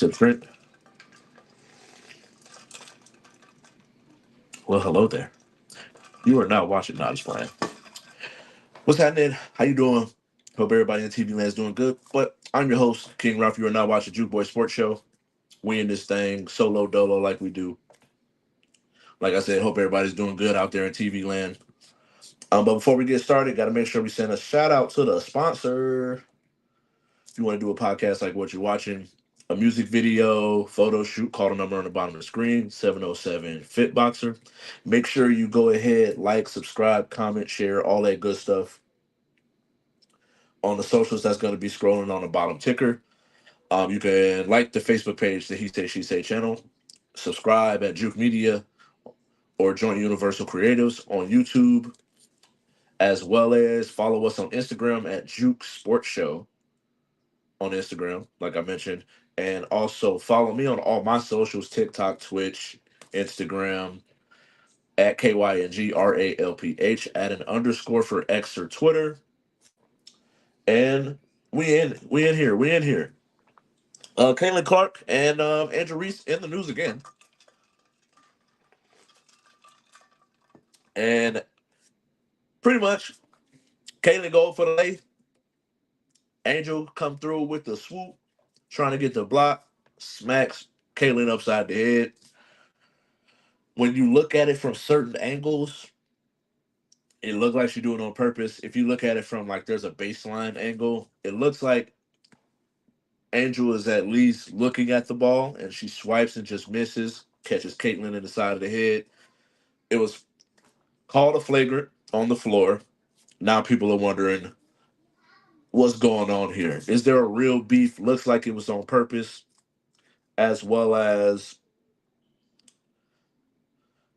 Sip Trent. Well, hello there. You are now watching Not Just Playing. What's happening? How you doing? Hope everybody in TV land is doing good. But I'm your host, King Ralph. You are now watching J.U.K Sports Show. We in this thing solo dolo like we do. Like I said, hope everybody's doing good out there in TV land. But before we get started, got to make sure we send a shout out to the sponsor. If you want to do a podcast like what you're watching, a music video, photo shoot, call the number on the bottom of the screen, 707 Fitboxer. Make sure you go ahead, like, subscribe, comment, share, all that good stuff on the socials. That's going to be scrolling on the bottom ticker. You can like the Facebook page, the He Say She Say channel, subscribe at Juke Media or Joint Universal Creatives on YouTube, as well as follow us on Instagram at Juke Sports Show on Instagram, like I mentioned, and also follow me on all my socials: TikTok, Twitch, Instagram at KYNGRALPH, add an underscore for X or Twitter, and we in here. Caitlyn Clark and Andrew Reese in the news again, and pretty much Caitlyn go for the lay. Angel come through with the swoop, trying to get the block, smacks Caitlyn upside the head. When you look at it from certain angles, it looked like she's doing it on purpose. If you look at it from like there's a baseline angle, it looks like Angel is at least looking at the ball and she swipes and just misses, catches Caitlyn in the side of the head. It was called a flagrant on the floor. Now people are wondering what's going on here. Is there a real beef? Looks like it was on purpose, as well as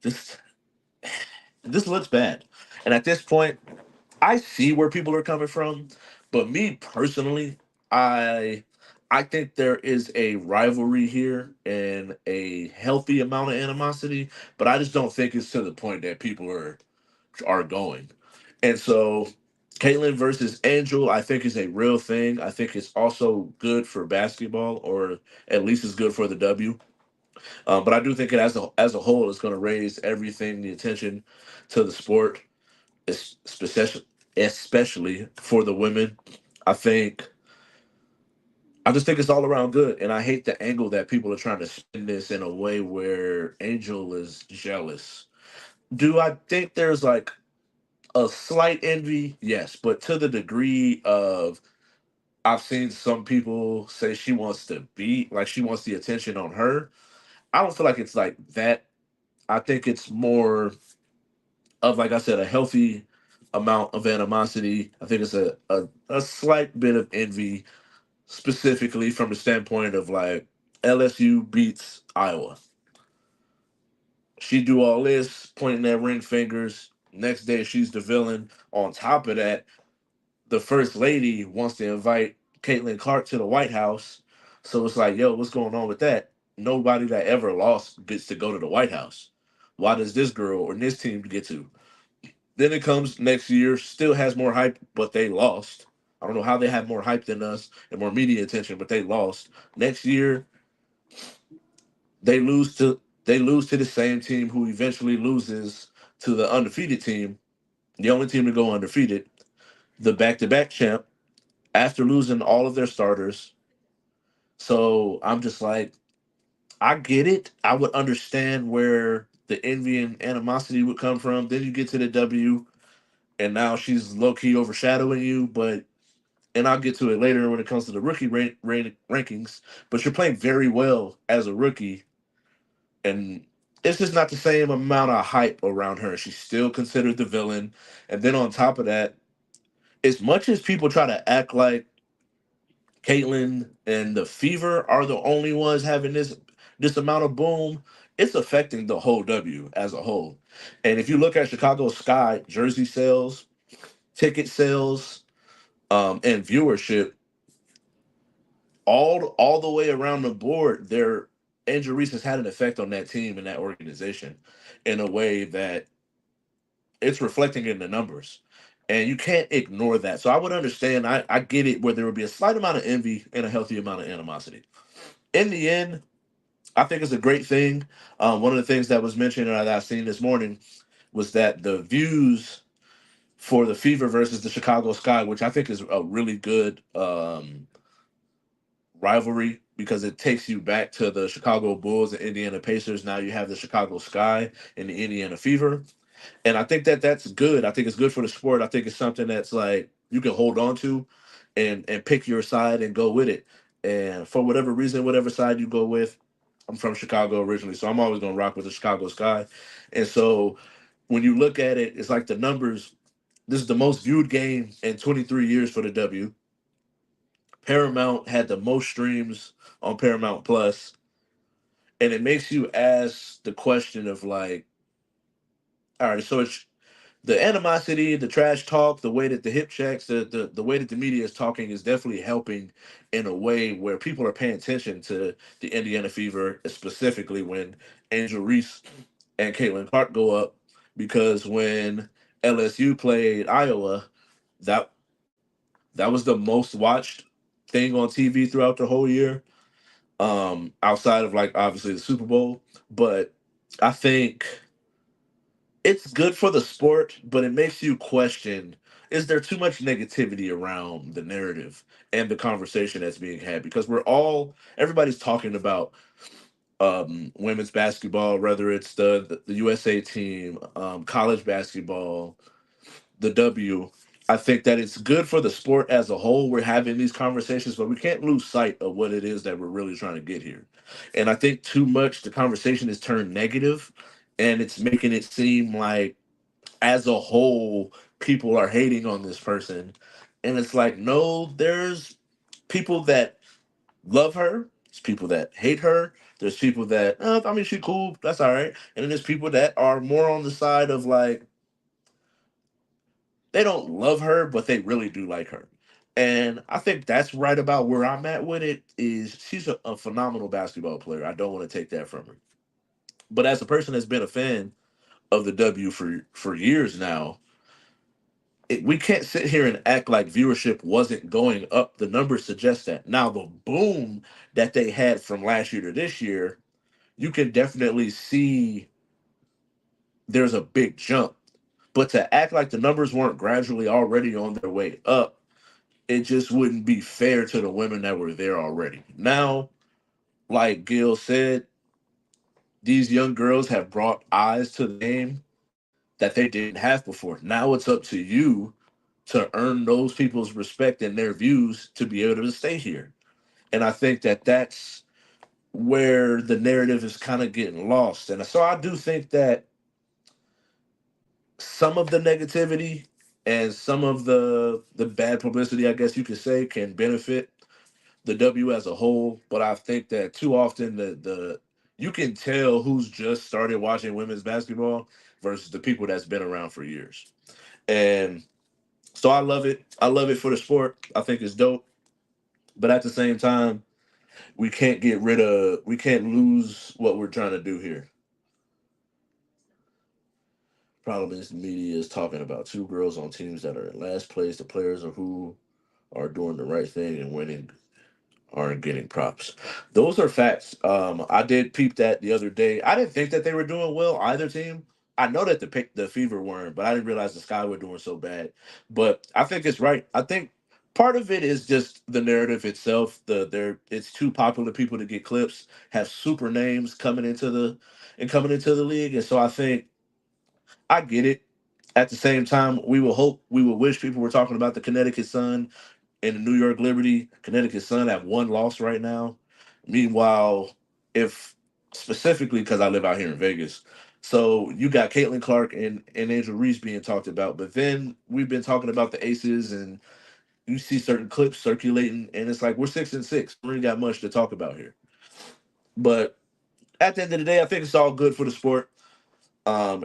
this. This looks bad. And at this point, I see where people are coming from, but me personally, I I think there is a rivalry here and a healthy amount of animosity, but I just don't think it's to the point that people are going. And so Caitlyn versus Angel, I think is a real thing. I think it's also good for basketball, or at least it's good for the W. But I do think it as a whole is going to raise everything, the attention to the sport, especially for the women. I think I just think it's all around good, and I hate the angle that people are trying to spin this in a way where Angel is jealous. Do I think there's like a slight envy? Yes, but to the degree of I've seen some people say she wants to be like she wants the attention on her. I don't feel like it's like that. I think it's more of, like I said, a healthy amount of animosity. I think it's a slight bit of envy, specifically from the standpoint of like LSU beats Iowa. She do all this, pointing at ring fingers. Next day, she's the villain. On top of that, the first lady wants to invite Caitlyn Clark to the White House. So it's like, yo, what's going on with that? Nobody that ever lost gets to go to the White House. Why does this girl or this team get to? Then it comes next year, still has more hype, but they lost. I don't know how they had more hype than us and more media attention, but they lost. Next year, they lose to the same team who eventually loses to the undefeated team, the only team to go undefeated, the back-to-back champ, after losing all of their starters. So I'm just like, I get it. I would understand where the envy and animosity would come from. Then you get to the W, and now she's low key overshadowing you. But and I'll get to it later when it comes to the rookie rankings. But you're playing very well as a rookie, and it's just not the same amount of hype around her. She's still considered the villain, and then on top of that, as much as people try to act like Caitlyn and the Fever are the only ones having this amount of boom, it's affecting the whole W as a whole. And if you look at Chicago Sky jersey sales, ticket sales, and viewership, all the way around the board, their injuries has had an effect on that team and that organization in a way that it's reflecting in the numbers. And you can't ignore that. So I would understand, I get it where there would be a slight amount of envy and a healthy amount of animosity. in the end, I think it's a great thing. One of the things that was mentioned that I seen this morning was that the views for the Fever versus the Chicago Sky, which I think is a really good rivalry because it takes you back to the Chicago Bulls and Indiana Pacers. Now you have the Chicago Sky and the Indiana Fever. And I think that that's good. I think it's good for the sport. I think it's something that's like you can hold on to and pick your side and go with it. And for whatever reason, whatever side you go with, I'm from Chicago originally, so I'm always gonna rock with the Chicago Sky. And so when you look at it, it's like the numbers. This is the most viewed game in 23 years for the W. Paramount had the most streams on Paramount Plus, and it makes you ask the question of like, all right, so it's the animosity, the trash talk, the way that the hip checks, the way that the media is talking is definitely helping in a way where people are paying attention to the Indiana Fever, specifically when Angel Reese and Caitlyn Clark go up, because when LSU played Iowa, that that was the most watched thing on TV throughout the whole year, outside of like obviously the Super Bowl. But I think it's good for the sport, but it makes you question, is there too much negativity around the narrative and the conversation that's being had? Because everybody's talking about women's basketball, whether it's the USA team, college basketball, the W. I think that it's good for the sport as a whole. We're having these conversations, but we can't lose sight of what it is that we're really trying to get here. And I think too much the conversation is turned negative, and it's making it seem like as a whole people are hating on this person. And it's like, no, there's people that love her, there's people that hate her, there's people that I mean she cool, that's all right. And then there's people that are more on the side of like they don't love her, but they really do like her. And I think that's right about where I'm at with it. Is she's a phenomenal basketball player. I don't want to take that from her. But as a person that's been a fan of the W for years now, we can't sit here and act like viewership wasn't going up. The numbers suggest that. Now the boom that they had from last year to this year, you can definitely see there's a big jump. But to act like the numbers weren't gradually already on their way up, it just wouldn't be fair to the women that were there already. Now, like Gil said, these young girls have brought eyes to the game that they didn't have before. Now it's up to you to earn those people's respect and their views to be able to stay here. And I think that that's where the narrative is kind of getting lost. And so I do think that some of the negativity and some of the bad publicity, I guess you could say, can benefit the W as a whole, but I think that too often the you can tell who's just started watching women's basketball versus the people that's been around for years. And so I love it. I love it for the sport. I think it's dope. But at the same time, we can't lose what we're trying to do here. Problem is the media is talking about two girls on teams that are in last place. The players are who are doing the right thing and winning aren't getting props. Those are facts. I did peep that the other day. I didn't think that they were doing well either team. I know that the Fever weren't, but I didn't realize the Sky were doing so bad. But I think it's right. I think part of it is just the narrative itself. It's too popular people to get clips, have super names coming into the league, and so I think I get it. At the same time, we will wish people were talking about the Connecticut Sun and the New York Liberty. Connecticut Sun have one loss right now. Meanwhile, if specifically because I live out here in Vegas, so you got Caitlin Clark and Angel Reese being talked about, but then we've been talking about the Aces, and you see certain clips circulating, and it's like we're 6-6. We ain't got much to talk about here. But at the end of the day, I think it's all good for the sport.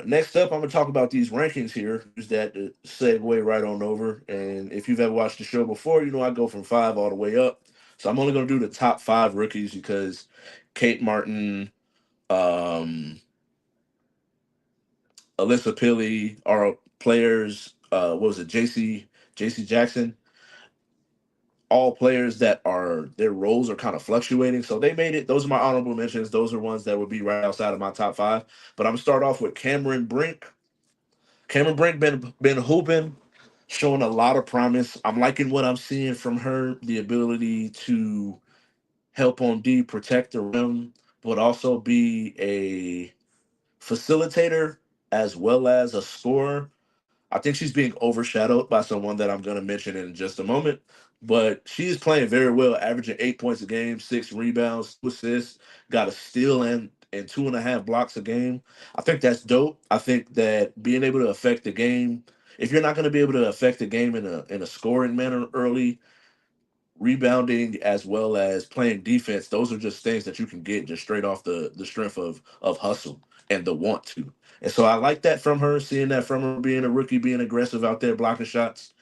Next up, I'm gonna talk about these rankings here. Use that to segue right on over. And if you've ever watched the show before, you know I go from five all the way up. So I'm only gonna do the top five rookies because Kate Martin, um, Alyssa Pilley are players. What was it? JC Jackson all players that are their roles are kind of fluctuating. So they made it. Those are my honorable mentions. Those are ones that would be right outside of my top five. But I'm gonna start off with Cameron Brink. Cameron Brink been hooping, showing a lot of promise. I'm liking what I'm seeing from her. The ability to help on D, protect the rim, but also be a facilitator as well as a scorer. I think she's being overshadowed by someone that I'm going to mention in just a moment. But she's playing very well, averaging 8 points a game, 6 rebounds, 2 assists, got a steal and 2.5 blocks a game. I think that's dope. I think that being able to affect the game, if you're not going to be able to affect the game in a scoring manner early, rebounding as well as playing defense, those are just things that you can get just straight off the strength of hustle and the want to. And so I like that from her, seeing that from her, being a rookie, being aggressive out there, blocking shots,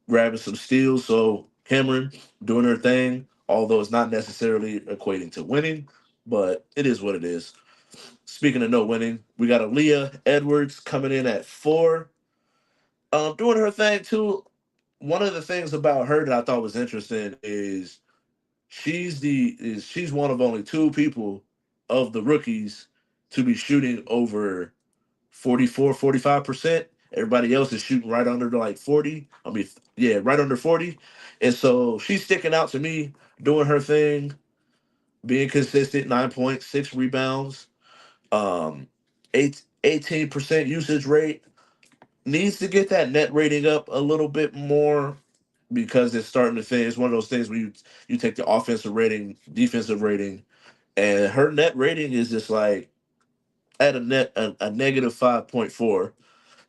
grabbing some steals. So Cameron doing her thing, although it's not necessarily equating to winning, but it is what it is. Speaking of no winning, we got Aaliyah Edwards coming in at 4, doing her thing too. One of the things about her that I thought was interesting is she's one of only two people of the rookies to be shooting over 44, 45%. Everybody else is shooting right under the like 40. I mean, yeah, right under 40. And so she's sticking out to me, doing her thing, being consistent, 9 points, 6 rebounds, um, 18% usage rate. Needs to get that net rating up a little bit more because it's starting to think it's one of those things where you take the offensive rating, defensive rating, and her net rating is just like at a negative 5.4.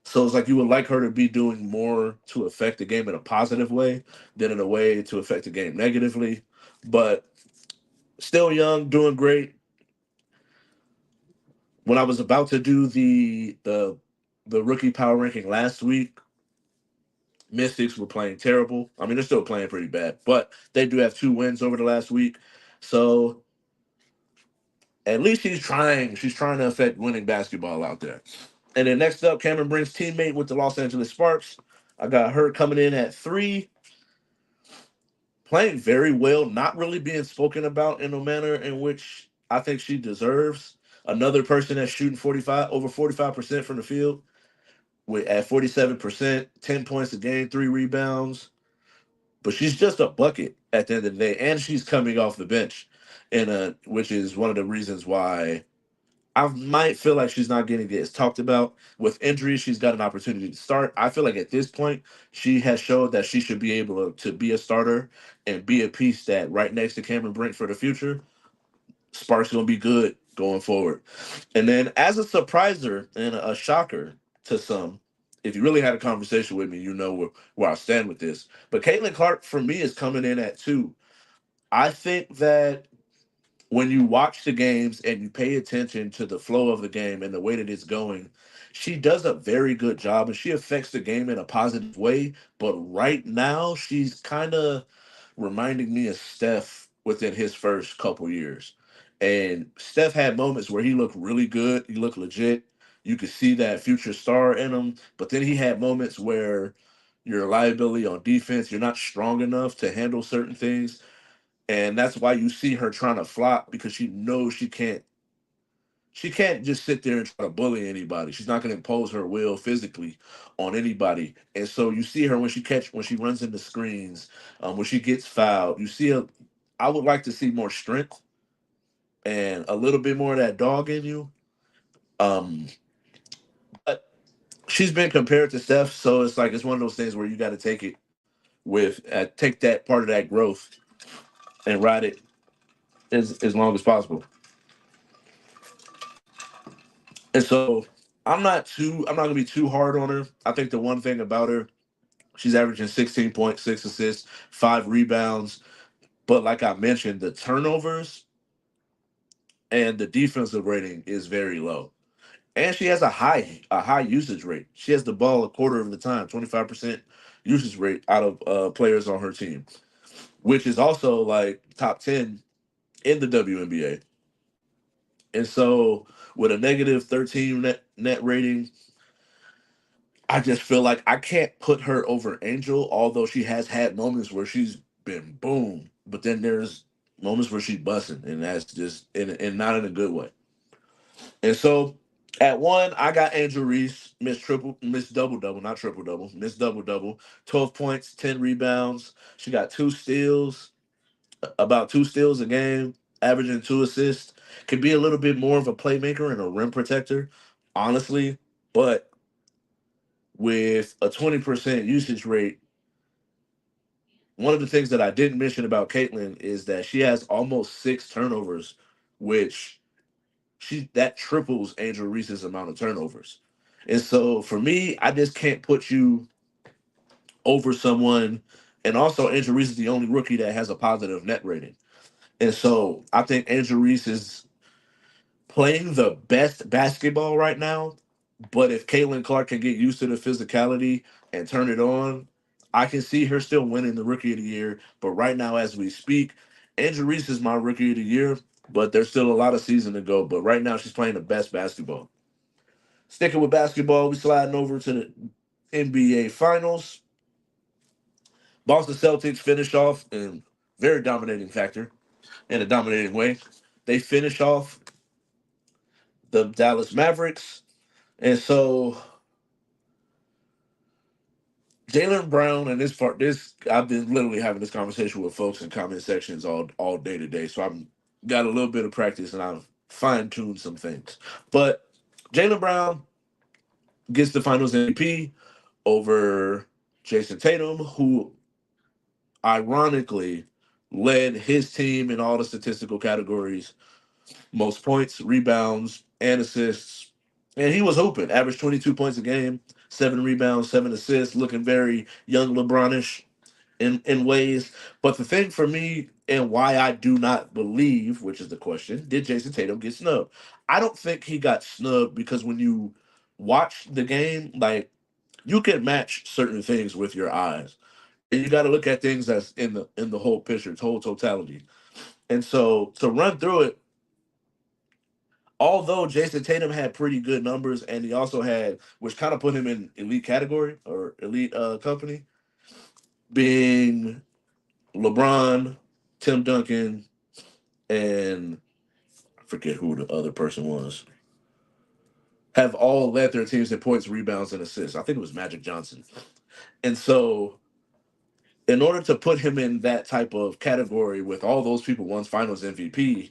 So it's like you would like her to be doing more to affect the game in a positive way than in a way to affect the game negatively. But still young, doing great. When I was about to do the rookie power ranking last week, Mystics were playing terrible. I mean, they're still playing pretty bad, but they do have 2 wins over the last week. So at least she's trying. She's trying to affect winning basketball out there. And then next up, Cameron Brink's teammate with the Los Angeles Sparks. I got her coming in at 3, playing very well, not really being spoken about in a manner in which I think she deserves. Another person that's shooting 45% from the field with at 47%, 10 points a game, 3 rebounds. But she's just a bucket at the end of the day, and she's coming off the bench, which is one of the reasons why I might feel like she's not getting this talked about. With injuries, she's got an opportunity to start. I feel like at this point, she has showed that she should be able to be a starter and be a piece that right next to Cameron Brink for the future. Sparks gonna be good going forward. And then as a surpriser and a shocker to some, if you really had a conversation with me, you know where I stand with this. But Caitlin Clark for me is coming in at 2. I think that when you watch the games and you pay attention to the flow of the game and the way that it's going, she does a very good job and she affects the game in a positive way. But right now, she's kind of reminding me of Steph within his first couple years. And Steph had moments where he looked really good, he looked legit. You could see that future star in him. But then he had moments where you're a liability on defense, you're not strong enough to handle certain things, and that's why you see her trying to flop because she knows she can't just sit there and try to bully anybody. She's not going to impose her will physically on anybody. And so you see her when she runs into screens, when she gets fouled. You see her. I would like to see more strength and a little bit more of that dog in you. Um, but she's been compared to Steph, so it's like it's one of those things where you got to take that part of that growth and ride it as long as possible. And so I'm not gonna be too hard on her. I think the one thing about her, she's averaging 16.6 assists, 5 rebounds. But like I mentioned, the turnovers and the defensive rating is very low. And she has a high usage rate. She has the ball a quarter of the time, 25% usage rate out of players on her team, which is also like top 10 in the WNBA. And so with a negative 13 net rating, I just feel like I can't put her over Angel, although she has had moments where she's been boom. But then there's moments where she's busting, and that's just and not in a good way. And so at one, I got Angel Reese, Miss Double Double, not Triple Double, Miss Double Double, 12 points, 10 rebounds. She got two steals, about two steals a game, averaging two assists. Could be a little bit more of a playmaker and a rim protector, honestly. But with a 20% usage rate, one of the things that I didn't mention about Caitlyn is that she has almost six turnovers, which she that triples Angel Reese's amount of turnovers. And so for me, I just can't put you over someone. And also, Angel Reese is the only rookie that has a positive net rating. And so I think Angel Reese is playing the best basketball right now. But if Caitlin Clark can get used to the physicality and turn it on, I can see her still winning the Rookie of the Year. But right now, as we speak, Angel Reese is my Rookie of the Year. But there's still a lot of season to go. But right now, she's playing the best basketball. Sticking with basketball, we sliding over to the NBA Finals. Boston Celtics finish off in very dominating factor in a dominating way. They finish off the Dallas Mavericks. And so Jalen Brown and this I've been literally having this conversation with folks in comment sections all day today. So I've got a little bit of practice and I've fine tuned some things. But Jalen Brown gets the Finals MVP over Jason Tatum, who ironically led his team in all the statistical categories: most points, rebounds, and assists. And he was hooping, averaged 22 points a game, seven rebounds, seven assists, looking very young LeBronish in ways. But the thing for me and why I do not believe, which is the question, did Jason Tatum get snubbed? I don't think he got snubbed because when you watch the game, like you can match certain things with your eyes. And you got to look at things as in the whole picture, whole totality. And so to run through it, although Jason Tatum had pretty good numbers, and he also had, which kind of put him in elite category or elite company, being LeBron, Tim Duncan, and I forget who the other person was, have all led their teams in points, rebounds, and assists. I think it was Magic Johnson. And so, in order to put him in that type of category with all those people once Finals MVP,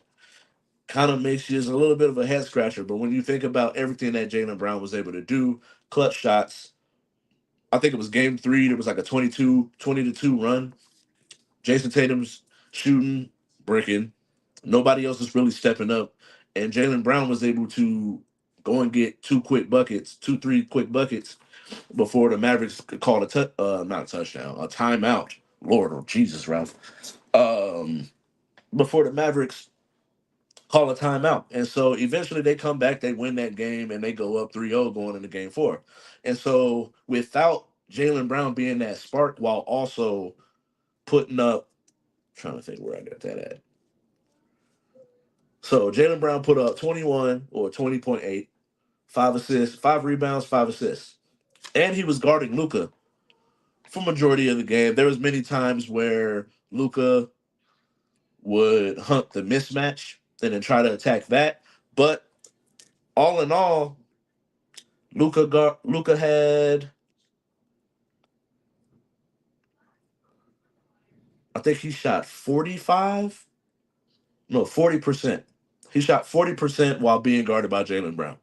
kind of makes you just a little bit of a head scratcher. But when you think about everything that Jaylen Brown was able to do, clutch shots, I think it was game three, there was like a 20 to 2 run. Jason Tatum's shooting, breaking. Nobody else is really stepping up. And Jaylen Brown was able to go and get two quick buckets, two, three quick buckets before the Mavericks called not a touchdown, a timeout. Lord, oh Jesus, Ralph. Um, before the Mavericks call a timeout. And so eventually they come back, they win that game, and they go up 3-0 going into game four. And so without Jaylen Brown being that spark while also putting up, trying to think where I got that at. So Jaylen Brown put up 21 or 20.8, five assists, five rebounds, five assists. And he was guarding Luca for majority of the game. There was many times where Luca would hunt the mismatch and then try to attack that. But all in all, Luca had, I think he shot 45, no, 40%. He shot 40% while being guarded by Jaylen Brown.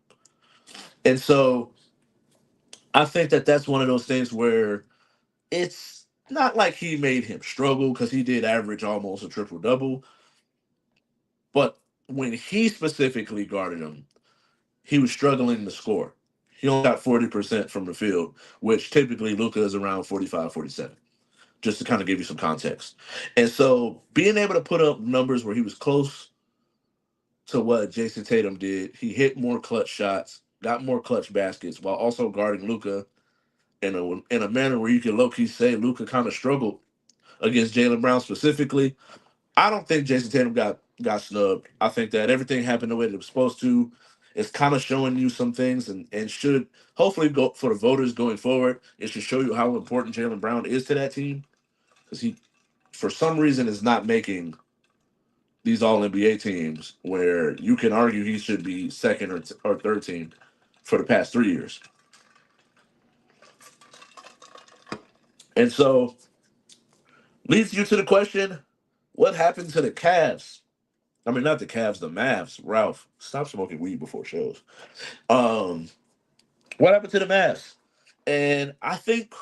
And so I think that that's one of those things where it's not like he made him struggle because he did average almost a triple double. But when he specifically guarded him, he was struggling to score. He only got 40% from the field, which typically Luca is around 45, 47. Just to kind of give you some context. And so being able to put up numbers where he was close to what Jason Tatum did, he hit more clutch shots, got more clutch baskets while also guarding Luca in a manner where you can low key say Luca kind of struggled against Jaylen Brown specifically. I don't think Jason Tatum got snubbed. I think that everything happened the way that it was supposed to. It's kind of showing you some things and should hopefully go for the voters going forward. It should show you how important Jaylen Brown is to that team because for some reason is not making these All NBA teams where you can argue he should be second or third team for the past 3 years. And so leads you to the question: what happened to the Cavs? I mean, not the Cavs, the Mavs. Ralph, stop smoking weed before shows. Um, what happened to the Mavs? And I think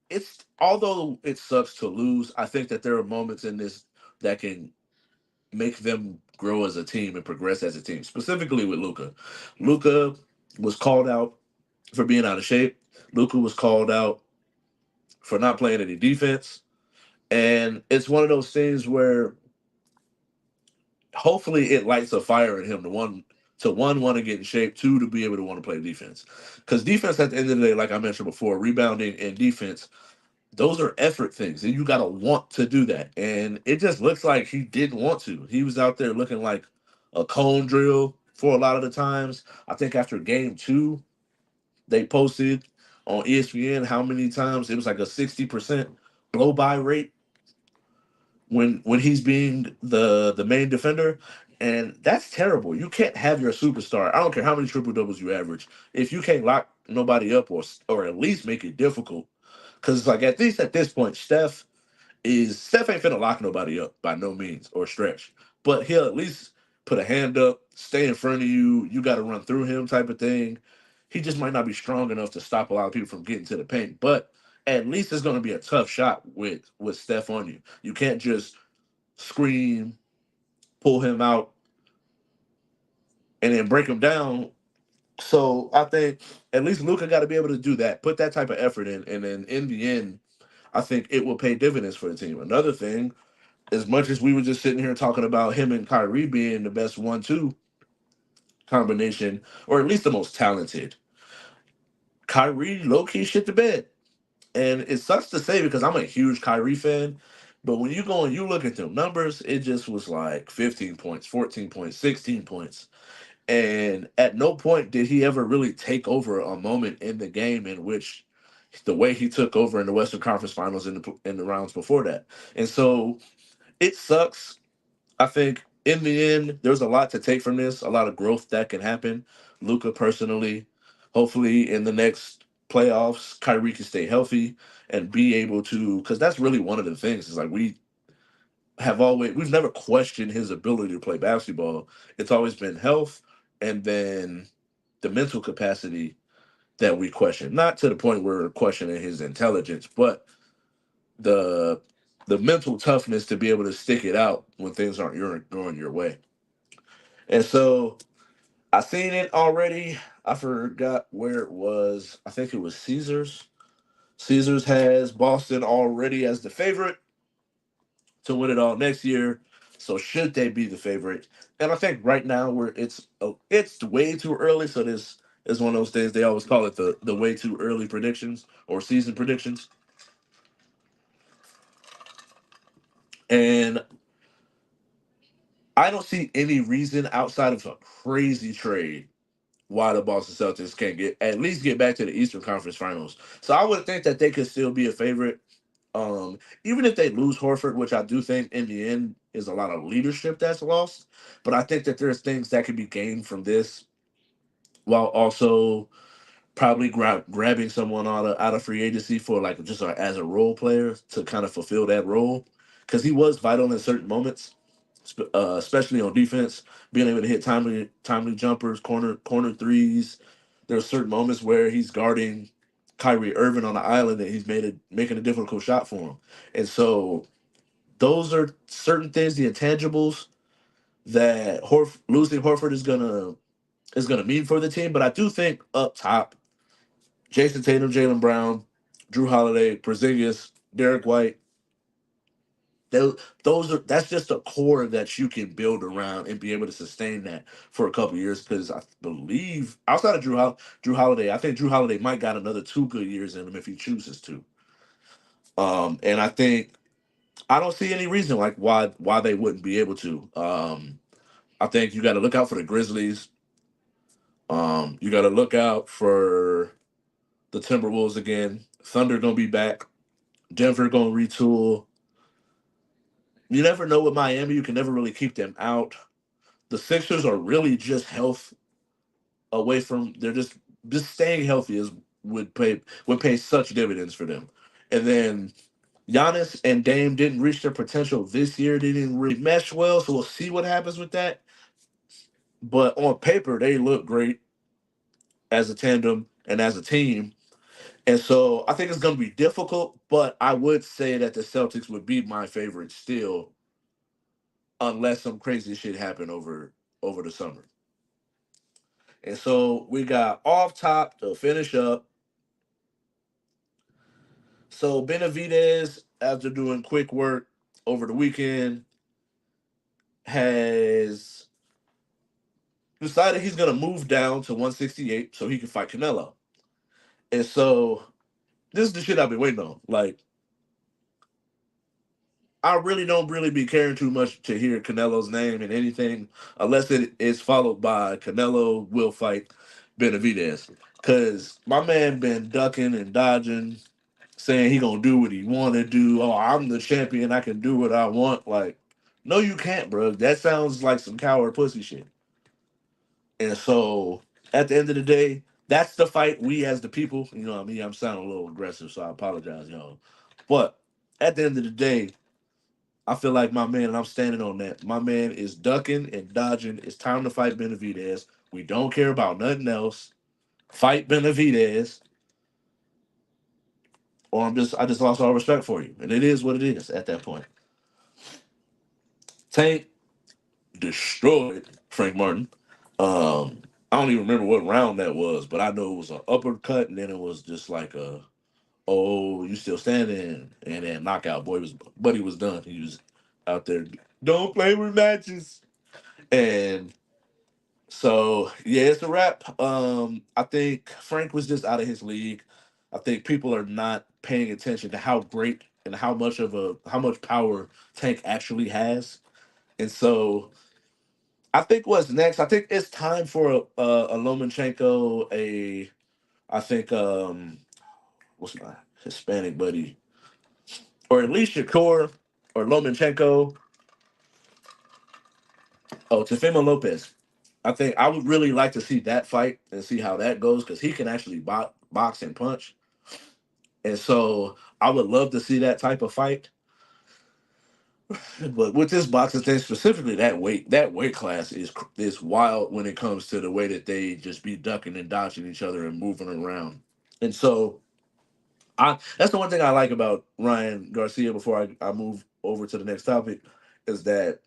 it's although it sucks to lose, I think that there are moments in this that can make them grow as a team and progress as a team. Specifically with Luca. Luca was called out for being out of shape. Luca was called out for not playing any defense. And it's one of those things where hopefully it lights a fire in him to one want to get in shape, two to be able to want to play defense. Because defense at the end of the day, like I mentioned before, rebounding and defense, those are effort things, and you gotta want to do that. And it just looks like he didn't want to. He was out there looking like a cone drill for a lot of the times. I think after game two, they posted on ESPN how many times it was like a 60% blow by rate when he's being the main defender, and that's terrible. You can't have your superstar. I don't care how many triple doubles you average if you can't lock nobody up or at least make it difficult. Because like at least at this point, Steph ain't finna lock nobody up by no means or stretch, but he'll at least put a hand up, stay in front of you. You got to run through him, type of thing. He just might not be strong enough to stop a lot of people from getting to the paint, but at least it's going to be a tough shot with Steph on you. You can't just screen, pull him out, and then break him down. So I think at least Luca got to be able to do that, put that type of effort in, and then in the end, I think it will pay dividends for the team. Another thing, as much as we were just sitting here talking about him and Kyrie being the best 1-2 combination, or at least the most talented, Kyrie low key shit the bed. And it sucks to say because I'm a huge Kyrie fan, but when you go and you look at them numbers, it just was like 15 points, 14 points, 16 points. And at no point did he ever really take over a moment in the game in which the way he took over in the Western Conference Finals in the rounds before that. And so it sucks. I think in the end, there's a lot to take from this, a lot of growth that can happen. Luca personally, hopefully in the next playoffs, Kyrie can stay healthy and be able to, because that's really one of the things. Is like we've never questioned his ability to play basketball. It's always been health and then the mental capacity that we question. Not to the point where we're questioning his intelligence, but the the mental toughness to be able to stick it out when things aren't going your way. And so I seen it already. I forgot where it was. I think it was Caesars. Caesars has Boston already as the favorite to win it all next year. So should they be the favorite? And I think right now it's way too early. So this is one of those things they always call it the way too early predictions or season predictions. And I don't see any reason outside of a crazy trade why the Boston Celtics can't at least get back to the Eastern Conference Finals. So I would think that they could still be a favorite. Even if they lose Horford, which I do think in the end is a lot of leadership that's lost, but I think that there's things that could be gained from this while also probably grabbing someone out of free agency for like just as a role player to kind of fulfill that role because he was vital in certain moments, especially on defense, being able to hit timely jumpers, corner threes. There's certain moments where he's guarding Kyrie Irving on the island and he's making a difficult shot for him, and so those are certain things, the intangibles that losing Horford is gonna mean for the team. But I do think up top Jason Tatum, Jalen Brown, Drew Holiday, Porzingis, Derek White. That's just a core that you can build around and be able to sustain that for a couple years. Because I believe outside of Drew Holiday, I think Drew Holiday might got another 2 good years in him if he chooses to. And I don't see any reason like why they wouldn't be able to. I think you got to look out for the Grizzlies. You got to look out for the Timberwolves again. Thunder gonna be back. Denver gonna retool. You never know with Miami. You can never really keep them out. The Sixers are really just health away from. They're just staying healthy is would pay such dividends for them. And then Giannis and Dame didn't reach their potential this year. They didn't really mesh well, so we'll see what happens with that. But on paper, they look great as a tandem and as a team. And so I think it's going to be difficult, but I would say that the Celtics would be my favorite still, unless some crazy shit happened over the summer. And so we got off top to finish up. So Benavidez, after doing quick work over the weekend, has decided he's going to move down to 168 so he can fight Canelo. And so this is the shit I've been waiting on. Like, I really don't really be caring too much to hear Canelo's name in anything unless it is followed by Canelo will fight Benavidez. Cause my man been ducking and dodging, saying he gonna do what he wanna do. Oh, I'm the champion, I can do what I want. Like, no, you can't, bro. That sounds like some coward pussy shit. And so at the end of the day, that's the fight we as the people, you know what I mean? I'm sounding a little aggressive, so I apologize, y'all. But at the end of the day, I feel like my man, and I'm standing on that. My man is ducking and dodging. It's time to fight Benavidez. We don't care about nothing else. Fight Benavidez, or I just lost all respect for you. And it is what it is at that point. Tank destroyed Frank Martin. I don't even remember what round that was, but I know it was an uppercut, and then it was just like a, oh, you still standing, and then knockout. Buddy was done. He was out there. Don't play with matches. And so yeah, it's a wrap. I think Frank was just out of his league. I think people are not paying attention to how great and how much power Tank actually has. And so I think what's next. I think it's time for a Lomachenko. I think what's my Hispanic buddy, or at least Shakur or Lomachenko. Oh, Tefimo Lopez. I think I would really like to see that fight and see how that goes because he can actually box and punch. And so I would love to see that type of fight. But with this boxing thing specifically, that weight class is wild when it comes to the way that they just be ducking and dodging each other and moving around. And so I that's the one thing I like about Ryan Garcia before I move over to the next topic is that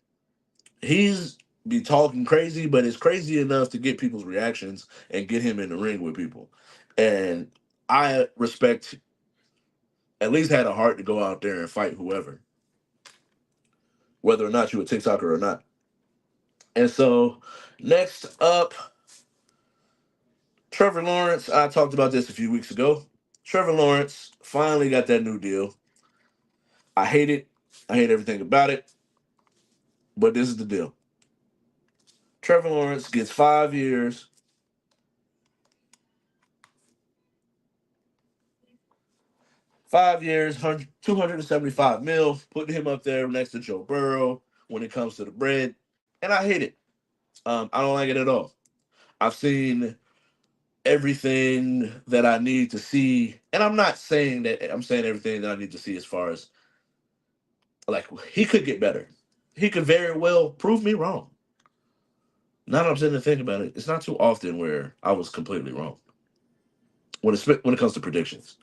he's be talking crazy, but it's crazy enough to get people's reactions and get him in the ring with people. And I respect at least had a heart to go out there and fight whoever, whether or not you a TikToker or not. And so next up, Trevor Lawrence. I talked about this a few weeks ago. Trevor Lawrence finally got that new deal. I hate it. I hate everything about it. But this is the deal. Trevor Lawrence gets 5 years, 5 years, 275 mil, putting him up there next to Joe Burrow when it comes to the bread. And I hate it. I don't like it at all. I've seen everything that I need to see. And I'm not saying that I'm saying everything that I need to see as far as like he could get better. He could very well prove me wrong. Now that I'm sitting and thinking about it, it's not too often where I was completely wrong when it comes to predictions.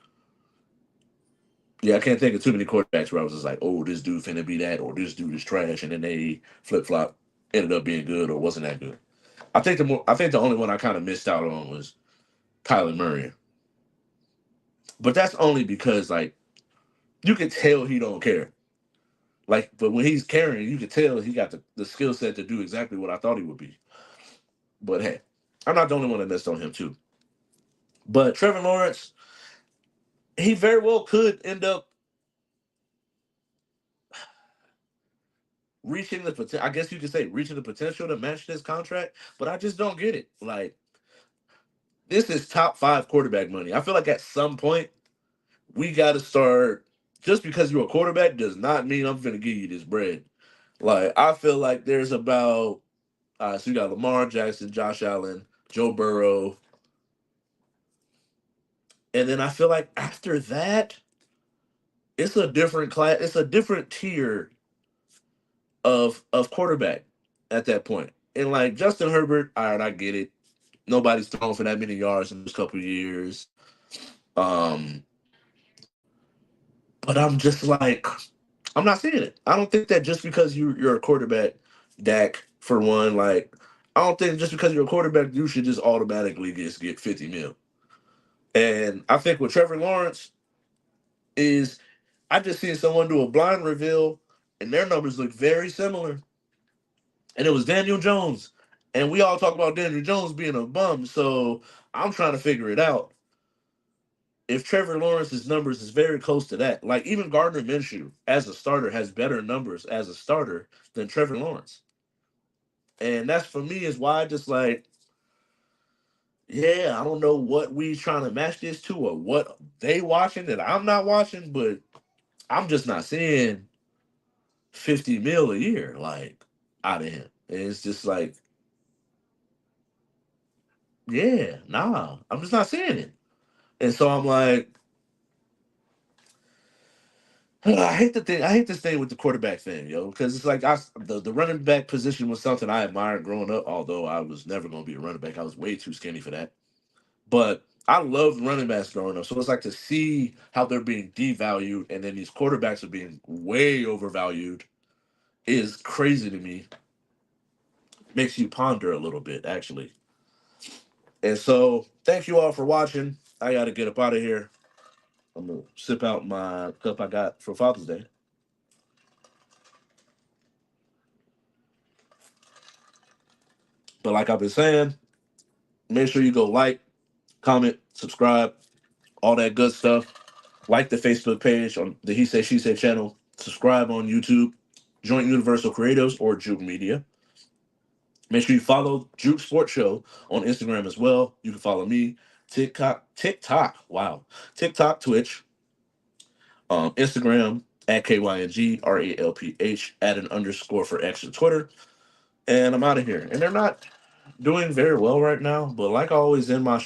Yeah, I can't think of too many quarterbacks where I was just like, oh, this dude finna be that, or this dude is trash, and then they flip flop, ended up being good or wasn't that good. I think the only one I kind of missed out on was Kyler Murray, but that's only because like you can tell he don't care. Like, but when he's carrying, you can tell he got the skill set to do exactly what I thought he would be. But hey, I'm not the only one that missed on him too. But Trevor Lawrence, he very well could end up reaching the potential. I guess you could say reaching the potential to match this contract, but I just don't get it. Like, this is top five quarterback money. I feel like at some point we got to start. Just because you're a quarterback does not mean I'm going to give you this bread. Like I feel like there's about so you got Lamar Jackson, Josh Allen, Joe Burrow, and then I feel like after that, it's a different class. It's a different tier of quarterback at that point. And like Justin Herbert, all right, I get it. Nobody's thrown for that many yards in this couple of years. Um, but I'm just like, I'm not seeing it. I don't think that just because you're a quarterback, Dak, for one, like I don't think just because you're a quarterback, you should just automatically just get 50 mil. And I think with Trevor Lawrence is I just seen someone do a blind reveal and their numbers look very similar. And it was Daniel Jones. And we all talk about Daniel Jones being a bum. So I'm trying to figure it out. If Trevor Lawrence's numbers is very close to that, like even Gardner Minshew as a starter has better numbers as a starter than Trevor Lawrence. And that's for me is why I just like, yeah, I don't know what we trying to match this to or what they watching that I'm not watching, but I'm just not seeing 50 mil a year like out of him. And it's just like, yeah, nah, I'm just not seeing it. And so I'm like, I hate the thing. I hate this thing with the quarterback thing, yo, because it's like the running back position was something I admired growing up. Although I was never going to be a running back, I was way too skinny for that. But I loved running backs growing up. So it's like to see how they're being devalued, and then these quarterbacks are being way overvalued is crazy to me. Makes you ponder a little bit, actually. And so, thank you all for watching. I got to get up out of here. I'm gonna sip out my cup I got for Father's Day. But like I've been saying, make sure you go like, comment, subscribe, all that good stuff. Like the Facebook page on the He Say She Say channel. Subscribe on YouTube, Joint Universal Creatives or Juke Media. Make sure you follow Juke Sports Show on Instagram as well. You can follow me, TikTok, TikTok, Twitch, Instagram at KYNGRALPH, add an underscore for X and Twitter. And I'm out of here. And they're not doing very well right now, but like I always end my